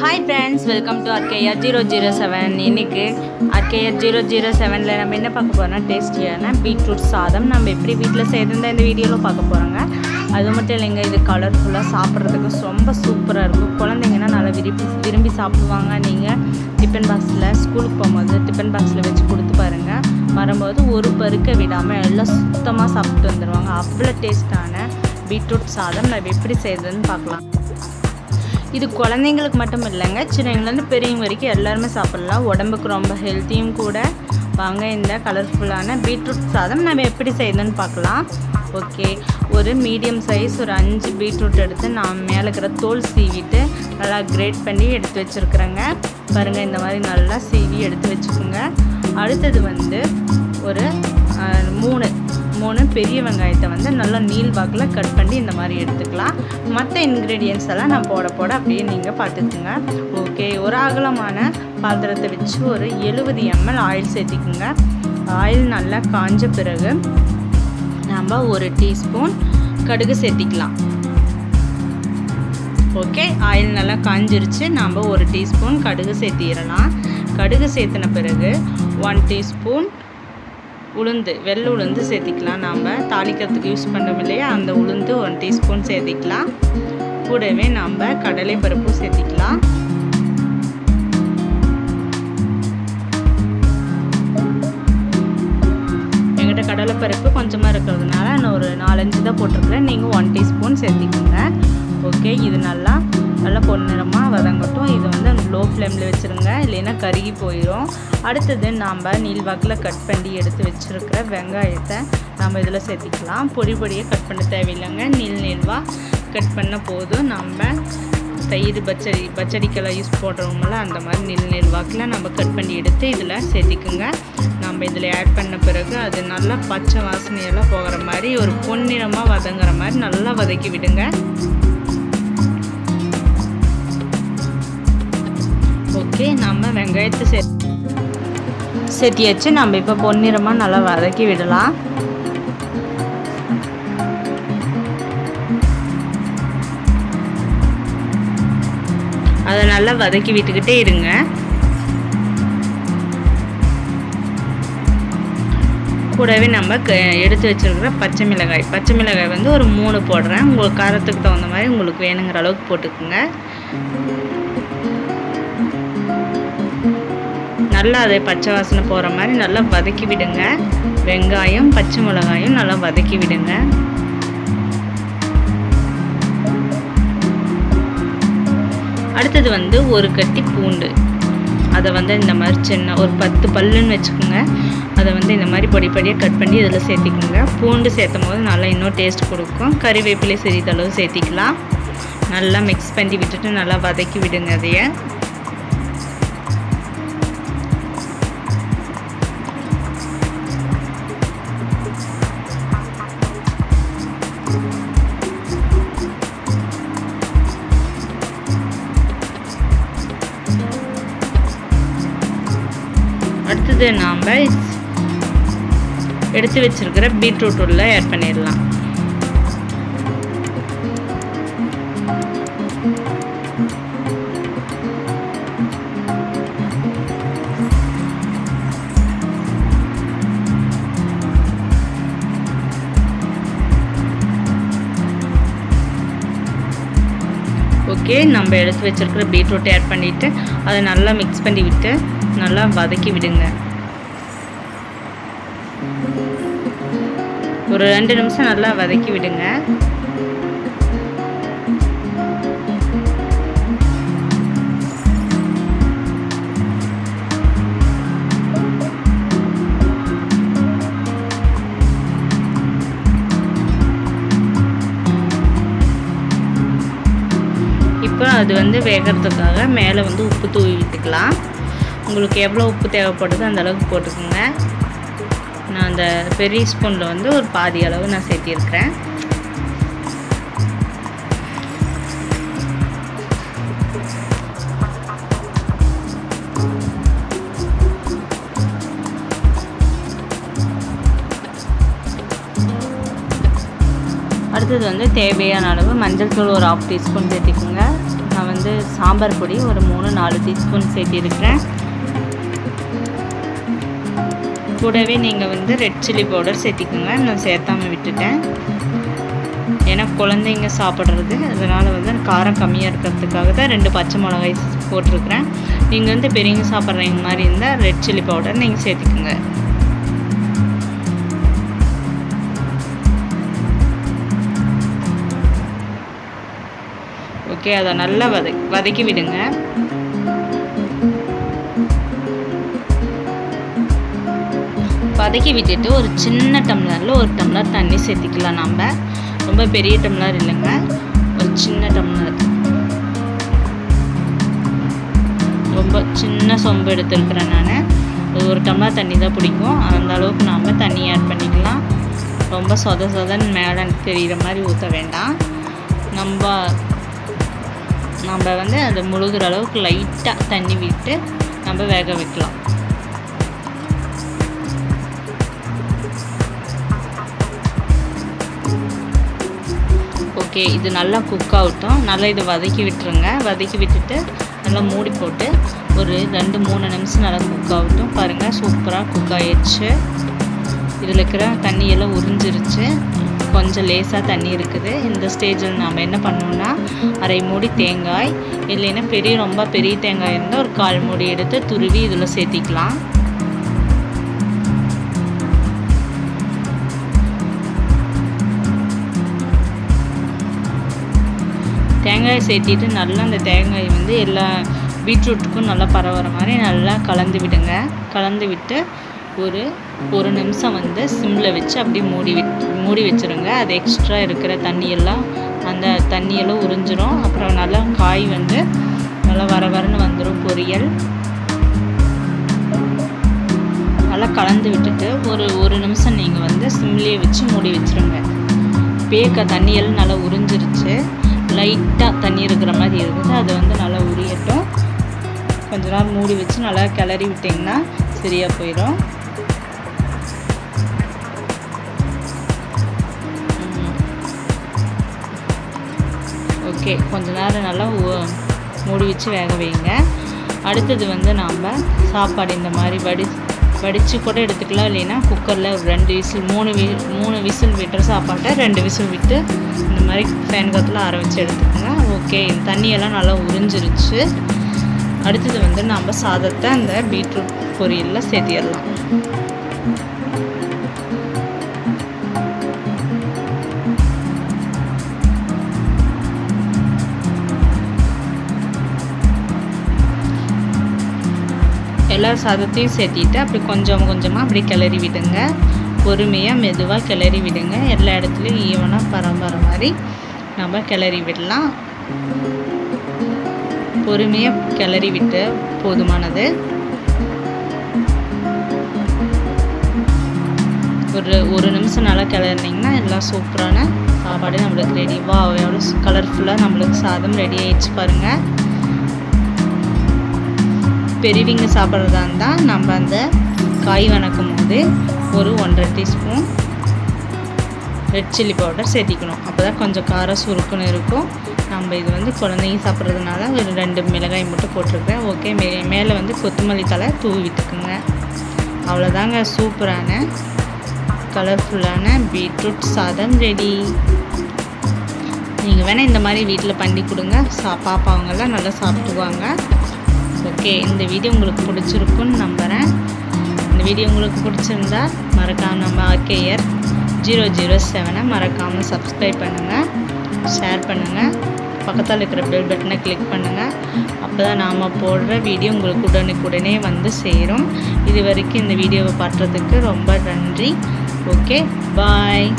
Hi friends, welcome to RKR 007. இன்னைக்கு RKR 007ல நம்ம என்ன பார்க்க போறோம்னா டேஸ்டியான பீட்ரூட் சாதம் நம்ம எப்படி வீட்டில் செய்யறதுன்னு இந்த வீடியோவில் பார்க்க போகிறோங்க. அது மட்டும் இல்லைங்க, இது கலர்ஃபுல்லாக சாப்பிட்றதுக்கு ரொம்ப சூப்பராக இருக்கும். குழந்தைங்கன்னா நல்லா விரும்பி சாப்பிடுவாங்க. நீங்கள் டிஃபன் பாக்ஸில் ஸ்கூலுக்கு போகும்போது டிஃபன் பாக்ஸில் வச்சு கொடுத்து பாருங்கள். வரும்போது ஒரு பருக்க விடாமல் எல்லாம் சுத்தமாக சாப்பிட்டு வந்துடுவாங்க. அவ்வளோ டேஸ்டான பீட்ரூட் சாதம் நம்ம எப்படி செய்யறதுன்னு பார்க்கலாம். இது குழந்தைங்களுக்கு மட்டும் இல்லைங்க, சின்னவங்கலேருந்து பெரியவங்க வரைக்கும் எல்லாருமே சாப்பிட்லாம். உடம்புக்கு ரொம்ப ஹெல்த்தியும் கூட. வாங்க இந்த கலர்ஃபுல்லான பீட்ரூட் சாதம் நம்ம எப்படி செய்யணும்னு பார்க்கலாம். ஓகே, ஒரு மீடியம் சைஸ் ஒரு 5 பீட்ரூட் எடுத்து நான் மேலே இருக்கிற தோல் சீவிட்டு நல்லா கிரேட் பண்ணி எடுத்து வச்சுருக்குறேங்க. பாருங்கள், இந்த மாதிரி நல்லா சீவி எடுத்து வச்சுக்கோங்க. அடுத்தது வந்து ஒரு மூணு பெரிய வெங்காயத்தை வந்து நல்லா நீள் வாக்கில் கட் பண்ணி இந்த மாதிரி எடுத்துக்கலாம். மற்ற இன்க்ரீடியன்ஸ் எல்லாம் நான் போட அப்படியே நீங்கள் பார்த்துக்குங்க. ஓகே, ஒரு அகலமான பாத்திரத்தை வச்சு ஒரு 70 ml ஆயில் சேர்த்திக்குங்க. ஆயில் நல்லா காஞ்ச பிறகு நம்ம ஒரு டீஸ்பூன் கடுகு சேர்த்திக்கலாம். ஓகே, ஆயில் நல்லா காஞ்சிருச்சு. நம்ம ஒரு டீஸ்பூன் கடுகு சேர்த்திடலாம். கடுகு சேர்த்தின பிறகு 1 டீஸ்பூன் உளுந்து, வெள்ளை உளுந்து சேர்த்திக்கலாம். நாம் தாளிக்கிறதுக்கு யூஸ் பண்ணுறோம் இல்லையா, அந்த உளுந்து 1 டீஸ்பூன் சேர்த்திக்கலாம். கூடவே நாம் கடலை பருப்பு சேர்த்திக்கலாம். எங்கிட்ட கடலை பருப்பு கொஞ்சமாக இருக்கிறதுனால நான் ஒரு 4-5 தான் போட்டிருக்கிறேன். நீங்கள் 1 டீஸ்பூன் சேர்த்திக்கோங்க. ஓகே, இது நல்லா பொன்னிறமாக வதங்கட்டும். இது வந்து லோ ஃப்ளேமில் வச்சுருங்க, இல்லைன்னா கருகி போயிடும். அடுத்தது நாம் நீள்வாக்கில் கட் பண்ணி எடுத்து வச்சுருக்கிற வெங்காயத்தை நம்ம இதில் சேர்த்திக்கலாம். பொடியாக கட் பண்ண தேவையில்லைங்க, நீள்வாக கட் பண்ண போதும். நம்ம தயிர் பச்சடிக்கெல்லாம் யூஸ் போடுறவங்கள அந்த மாதிரி நீள்வாக்கில் நம்ம கட் பண்ணி எடுத்து இதில் சேர்த்திக்குங்க. நம்ம இதில் ஆட் பண்ண பிறகு அது நல்லா பச்சை வாசனையெல்லாம் போகிற மாதிரி ஒரு பொன்னிறமாக வதங்குற மாதிரி நல்லா வதக்கி விடுங்க. ஓகே, நம்ம வெங்காயத்தை சேர்த்தியாச்சு. நம்ம இப்போ பொன்னிறமாக நல்லா வதக்கி விடலாம். அதை நல்லா வதக்கி விட்டுக்கிட்டே இருங்க. கூடவே நம்ம எடுத்து வச்சுருக்கிற பச்சை மிளகாய் வந்து ஒரு 3 போடுறேன். உங்களுக்கு காரத்துக்கு தகுந்த மாதிரி உங்களுக்கு வேணுங்கிற அளவுக்கு போட்டுக்குங்க. நல்லா அதை பச்சை வாசனை போகிற மாதிரி நல்லா வதக்கி விடுங்க. வெங்காயம் பச்சை மிளகாயும் நல்லா வதக்கி விடுங்க. அடுத்தது வந்து ஒரு கட்டி பூண்டு, அதை வந்து இந்த மாதிரி சின்ன ஒரு 10 பல்லுன்னு வச்சுக்கோங்க. அதை வந்து இந்த மாதிரி பொடியாக கட் பண்ணி இதில் சேர்த்திக்கோங்க. பூண்டு சேர்த்தும் போது நல்லா இன்னும் டேஸ்ட் கொடுக்கும். கறிவேப்பிலை சிறிதளவு சேர்த்திக்கலாம். நல்லா மிக்ஸ் பண்ணி விட்டுட்டு நல்லா வதக்கி விடுங்க. அதையே அடுத்தது நாம் எடுத்து வச்சிருக்கிற பீட்ரூட் உள்ள ஆட் பண்ணிடலாம். ஓகே, நம்ம எடுத்து வச்சிருக்கிற பீட்ரூட் ஆட் பண்ணிவிட்டு அதை நல்லா மிக்ஸ் பண்ணி விட்டு நல்லா வதக்கி விடுங்க. ஒரு 2 நிமிஷம் நல்லா வதக்கி விடுங்க. இப்போ அது வந்து வேகிறதுக்காக மேலே வந்து உப்பு தூவி விட்டுக்கலாம். உங்களுக்கு எவ்வளோ உப்பு தேவைப்படுதோ அந்த அளவுக்கு போட்டுக்கோங்க. நான் அந்த பெரிய ஸ்பூனில் வந்து ஒரு பாதி அளவு நான் சேர்த்திருக்கிறேன். அடுத்தது வந்து தேவையான அளவு மஞ்சள் தூள் ஒரு 1/2 டீஸ்பூன் சேர்த்திக்கோங்க. நான் வந்து சாம்பார் பொடி ஒரு 3-4 டீஸ்பூன் சேர்த்திருக்கிறேன். கூடவே நீங்கள் வந்து ரெட் சில்லி பவுடர் சேர்த்திக்கோங்க. நான் சேர்த்தாமல் விட்டுட்டேன், ஏன்னா குழந்தைங்க சாப்பிட்றது, அதனால் வந்து காரம் கம்மியாக இருக்கிறதுக்காக தான் 2 பச்சை மிளகாய் போட்டிருக்கிறேன். நீங்கள் வந்து பெரியவங்க சாப்பிட்றவங்க மாதிரி இருந்தால் ரெட் சில்லி பவுடர் நீங்கள் சேர்த்துக்குங்க. ஓகே, அதை நல்லா வதக்கி விடுங்க. வதக்கி விட்டுட்டு ஒரு சின்ன டம்ளரில் 1 டம்ளர் தண்ணி சேர்த்திக்கலாம். நம்ம ரொம்ப பெரிய டம்ளர் இல்லைங்க, ஒரு சின்ன டம்ளர், ரொம்ப சின்ன சொம்பு எடுத்துருக்கிறேன் நான். அது 1 டம்ளர் தண்ணி தான் பிடிக்கும், அந்த அளவுக்கு நாம் தண்ணி ஆட் பண்ணிக்கலாம். ரொம்ப சொதன்னு மேலே தெரிகிற மாதிரி ஊற்ற வேண்டாம். நம்ம வந்து அது முழுகிற அளவுக்கு லைட்டாக தண்ணி விட்டு நம்ம வேக வைக்கலாம். ஓகே, இது நல்லா குக் ஆகட்டும். நல்லா இதை வதக்கி விட்டுருங்க. வதக்கி விட்டுட்டு நல்லா மூடி போட்டு ஒரு 2-3 நிமிஷம் நல்லா குக் ஆகட்டும். பாருங்கள், சூப்பராக குக் ஆகிடுச்சு. இதில் இருக்கிற தண்ணியெல்லாம் உறிஞ்சிருச்சு, கொஞ்சம் லேசாக தண்ணி இருக்குது. இந்த ஸ்டேஜில் நாம் என்ன பண்ணோம்னா, 1/2 மூடி தேங்காய், இல்லைன்னா ரொம்ப பெரிய தேங்காய் இருந்தால் ஒரு 1/4 மூடி எடுத்து துருவி இதில் சேர்த்திக்கலாம். தேங்காயை சேர்த்திட்டு நல்லா அந்த தேங்காய் வந்து எல்லா பீட்ரூட்டுக்கும் நல்லா பரவுற மாதிரி நல்லா கலந்து விடுங்க. கலந்து விட்டு ஒரு நிமிஷம் வந்து சிம்மில் வச்சு அப்படியே மூடி வச்சுருங்க. அது எக்ஸ்ட்ரா இருக்கிற அந்த தண்ணியெல்லாம் உறிஞ்சிரும். அப்புறம் நல்லா காய் வந்து நல்லா வரன்னு வந்துடும் பொரியல். நல்லா கலந்து விட்டுட்டு ஒரு நிமிஷம் நீங்கள் வந்து சிம்லேயே வச்சு மூடி வச்சுருங்க. தண்ணியெல்லாம் நல்லா உறிஞ்சிருச்சு, லைட்டாக தண்ணி இருக்கிற மாதிரி இருக்குது. அது வந்து நல்லா உரியட்டும். கொஞ்ச நேரம் மூடி வச்சு நல்லா கிளறி விட்டிங்கன்னா சரியாக போயிடும். ஓகே, கொஞ்ச நேரம் நல்லா மூடி வச்சு வேக வைங்க. அடுத்தது வந்து நாம் சாப்பாடு இந்த மாதிரி வடித்து கூட எடுத்துக்கலாம், இல்லைன்னா குக்கரில் ஒரு 2 விசில் 3 விசில் விட்டுற சாப்பாட்டை 2 விசில் விட்டு இந்த மாதிரி ஃபேன் காற்றுல ஆற வச்சு எடுத்துக்கோங்க. ஓகே, தண்ணியெல்லாம் நல்லா உறிஞ்சிருச்சு. அடுத்தது வந்து நம்ம சாதத்தை அந்த பீட்ரூட் பொரியலில் சேர்த்திடலாம். எல்லா சாதத்தையும் சேர்த்திட்டு அப்படி கொஞ்சமாக அப்படி கிளறி விடுங்க. பொறுமையாக மெதுவாக கிளறி விடுங்க. எல்லா இடத்துலையும் ஈவனாக பரம்பர மாதிரி நம்ம கிளறி விடலாம். பொறுமையாக கிளறி விட்டு போதுமானது. ஒரு நிமிஷம் நல்லா கிளறினீங்கன்னா எல்லாம் சூப்பரான சாப்பாடு நம்மளுக்கு ரெடி. எவ்வளோ கலர்ஃபுல்லாக நம்மளுக்கு சாதம் ரெடி ஆகிடுச்சு பாருங்கள். பெரியவங்க சாப்பிட்றதா இருந்தால் நம்ம அந்த காய் வணக்கும் போது ஒரு 1.5 டீஸ்பூன் ரெட் சில்லி பவுடர் சேர்த்திக்கணும். அப்போ தான் கொஞ்சம் காரம் சுருக்குன்னு இருக்கும். நம்ம இது வந்து குழந்தைங்க சாப்பிட்றதுனால ஒரு 2 மிளகாய் மட்டும் போட்டிருக்கேன். ஓகே, மேலே வந்து கொத்தமல்லி தழை தூவி விட்டுக்குங்க. அவ்வளோதாங்க, சூப்பரான கலர்ஃபுல்லான பீட்ரூட் சாதம் ரெடி. நீங்கள் வேணால் இந்த மாதிரி வீட்டில் பண்ணி கொடுங்க. பாப்பாவங்கெல்லாம் நல்லா சாப்பிடுவாங்க. ஓகே, இந்த வீடியோ உங்களுக்கு பிடிச்சிருக்குன்னு நம்புகிறேன். இந்த வீடியோ உங்களுக்கு பிடிச்சிருந்தா மறக்காமல் நம்ம RKR 007 மறக்காமல் சப்ஸ்கிரைப் பண்ணுங்கள், ஷேர் பண்ணுங்கள், பக்கத்தில் இருக்கிற பெல் பட்டனை கிளிக் பண்ணுங்கள். அப்போ தான் நாம் போடுற வீடியோ உங்களுக்கு உடனே வந்து சேரும். இது வரைக்கும் இந்த வீடியோவை பார்க்குறதுக்கு ரொம்ப நன்றி. ஓகே, பாய்.